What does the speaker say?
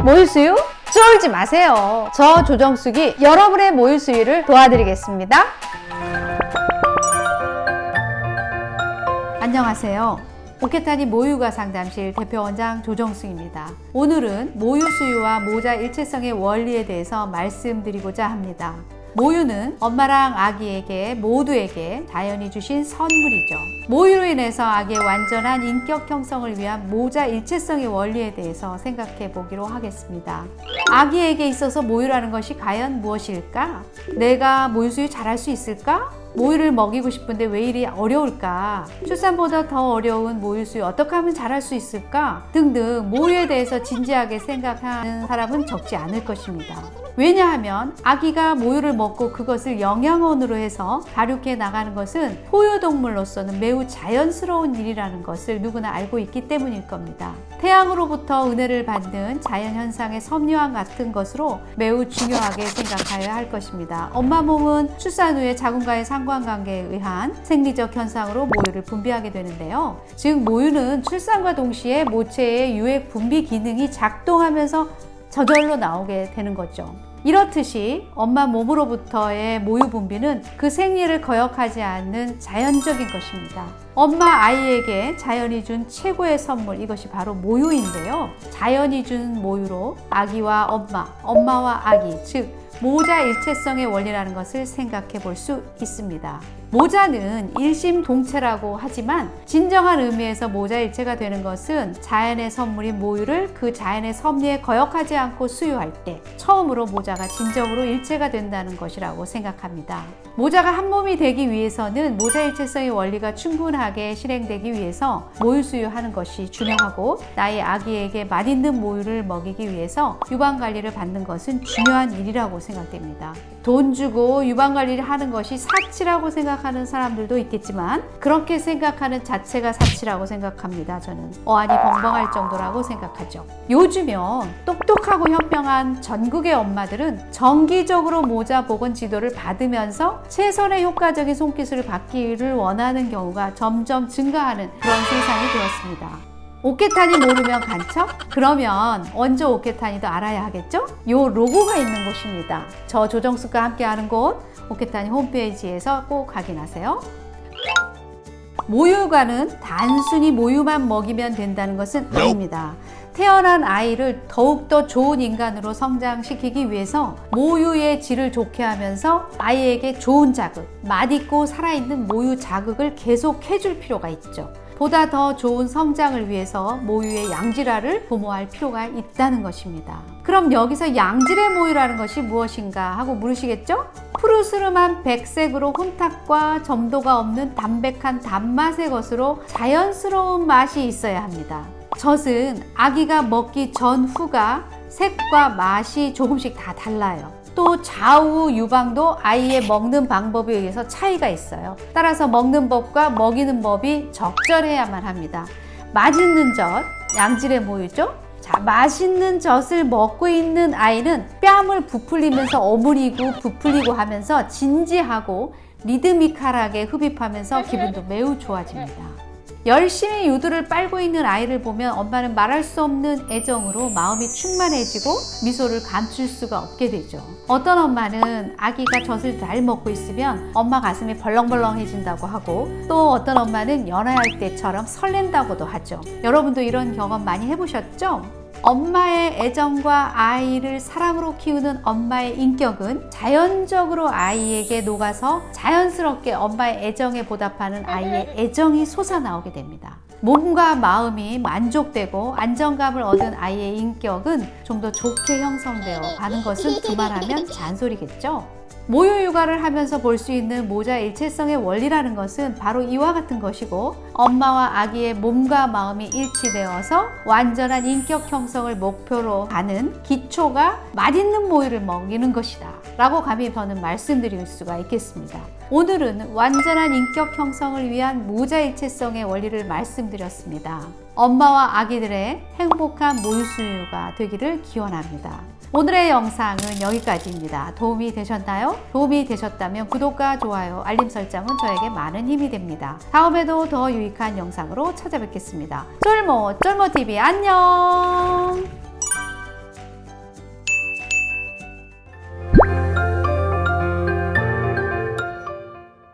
모유수유? 쫄지 마세요. 저 조정숙이 여러분의 모유수유를 도와드리겠습니다. 안녕하세요. 오케타니 모유가 상담실 대표원장 조정숙입니다. 오늘은 모유수유와 모자 일체성의 원리에 대해서 말씀드리고자 합니다. 모유는 엄마랑 아기에게 모두에게 자연이 주신 선물이죠. 모유로 인해서 아기의 완전한 인격 형성을 위한 모자 일체성의 원리에 대해서 생각해 보기로 하겠습니다. 아기에게 있어서 모유라는 것이 과연 무엇일까? 내가 모유수유 잘할 수 있을까? 모유를 먹이고 싶은데 왜 이리 어려울까? 출산보다 더 어려운 모유수유 어떻게 하면 잘할 수 있을까? 등등 모유에 대해서 진지하게 생각하는 사람은 적지 않을 것입니다. 왜냐하면 아기가 모유를 먹고 그것을 영양원으로 해서 발육해 나가는 것은 포유동물로서는 매우 자연스러운 일이라는 것을 누구나 알고 있기 때문일 겁니다. 태양으로부터 은혜를 받는 자연현상의 섭리와 같은 것으로 매우 중요하게 생각하여야 할 것입니다. 엄마 몸은 출산 후에 자궁과의 상관관계에 의한 생리적 현상으로 모유를 분비하게 되는데요. 즉 모유는 출산과 동시에 모체의 유액 분비 기능이 작동하면서 저절로 나오게 되는 거죠. 이렇듯이 엄마 몸으로부터의 모유 분비는 그 생리를 거역하지 않는 자연적인 것입니다. 엄마 아이에게 자연이 준 최고의 선물, 이것이 바로 모유인데요. 자연이 준 모유로 아기와 엄마와 아기, 즉 모자 일체성의 원리라는 것을 생각해 볼 수 있습니다. 모자는 일심동체라고 하지만 진정한 의미에서 모자 일체가 되는 것은 자연의 선물인 모유를 그 자연의 섭리에 거역하지 않고 수유할 때 처음으로 모자가 진정으로 일체가 된다는 것이라고 생각합니다. 모자가 한 몸이 되기 위해서는 모자 일체성의 원리가 충분하게 실행되기 위해서 모유 수유하는 것이 중요하고 나의 아기에게 맛있는 모유를 먹이기 위해서 유방관리를 받는 것은 중요한 일이라고 생각됩니다. 돈 주고 유방관리를 하는 것이 사치라고 생각하는 사람들도 있겠지만 그렇게 생각하는 자체가 사치라고 생각합니다. 저는 어안이 벙벙할 정도라고 생각하죠. 요즘요 똑똑하고 현명한 전국의 엄마들은 정기적으로 모자 보건 지도를 받으면서 최선의 효과적인 손기술을 받기를 원하는 경우가 점점 증가하는 그런 세상이 되었습니다. 오케타니 모르면 간첩? 그러면 원조 오케타니도 알아야 하겠죠? 요 로고가 있는 곳입니다. 저 조정숙과 함께하는 곳 오케타니 홈페이지에서 꼭 확인하세요. 모유가는 단순히 모유만 먹이면 된다는 것은 아닙니다. 태어난 아이를 더욱더 좋은 인간으로 성장시키기 위해서 모유의 질을 좋게 하면서 아이에게 좋은 자극, 맛있고 살아있는 모유 자극을 계속 해줄 필요가 있죠. 보다 더 좋은 성장을 위해서 모유의 양질화를 도모할 필요가 있다는 것입니다. 그럼 여기서 양질의 모유라는 것이 무엇인가 하고 물으시겠죠? 푸르스름한 백색으로 혼탁과 점도가 없는 담백한 단맛의 것으로 자연스러운 맛이 있어야 합니다. 젖은 아기가 먹기 전후가 색과 맛이 조금씩 다 달라요. 또 좌우 유방도 아이의 먹는 방법에 의해서 차이가 있어요. 따라서 먹는 법과 먹이는 법이 적절해야만 합니다. 맛있는 젖, 양질의 모유죠. 자, 맛있는 젖을 먹고 있는 아이는 뺨을 부풀리면서 어무리고 부풀리고 하면서 진지하고 리드미컬하게 흡입하면서 기분도 매우 좋아집니다. 열심히 유두를 빨고 있는 아이를 보면 엄마는 말할 수 없는 애정으로 마음이 충만해지고 미소를 감출 수가 없게 되죠. 어떤 엄마는 아기가 젖을 잘 먹고 있으면 엄마 가슴이 벌렁벌렁해진다고 하고 또 어떤 엄마는 연애할 때처럼 설렌다고도 하죠. 여러분도 이런 경험 많이 해보셨죠? 엄마의 애정과 아이를 사랑으로 키우는 엄마의 인격은 자연적으로 아이에게 녹아서 자연스럽게 엄마의 애정에 보답하는 아이의 애정이 솟아나오게 됩니다. 몸과 마음이 만족되고 안정감을 얻은 아이의 인격은 좀 더 좋게 형성되어 가는 것은 두말하면 잔소리겠죠. 모유 육아를 하면서 볼 수 있는 모자 일체성의 원리라는 것은 바로 이와 같은 것이고 엄마와 아기의 몸과 마음이 일치되어서 완전한 인격 형성을 목표로 하는 기초가 맛있는 모유를 먹이는 것이다 라고 감히 저는 말씀드릴 수가 있겠습니다. 오늘은 완전한 인격 형성을 위한 모자 일체성의 원리를 말씀드렸습니다. 엄마와 아기들의 행복한 모유 수유가 되기를 기원합니다. 오늘의 영상은 여기까지입니다. 도움이 되셨나요? 도움이 되셨다면 구독과 좋아요, 알림 설정은 저에게 많은 힘이 됩니다. 다음에도 더 유익한 영상으로 찾아뵙겠습니다. 쫄모TV 안녕!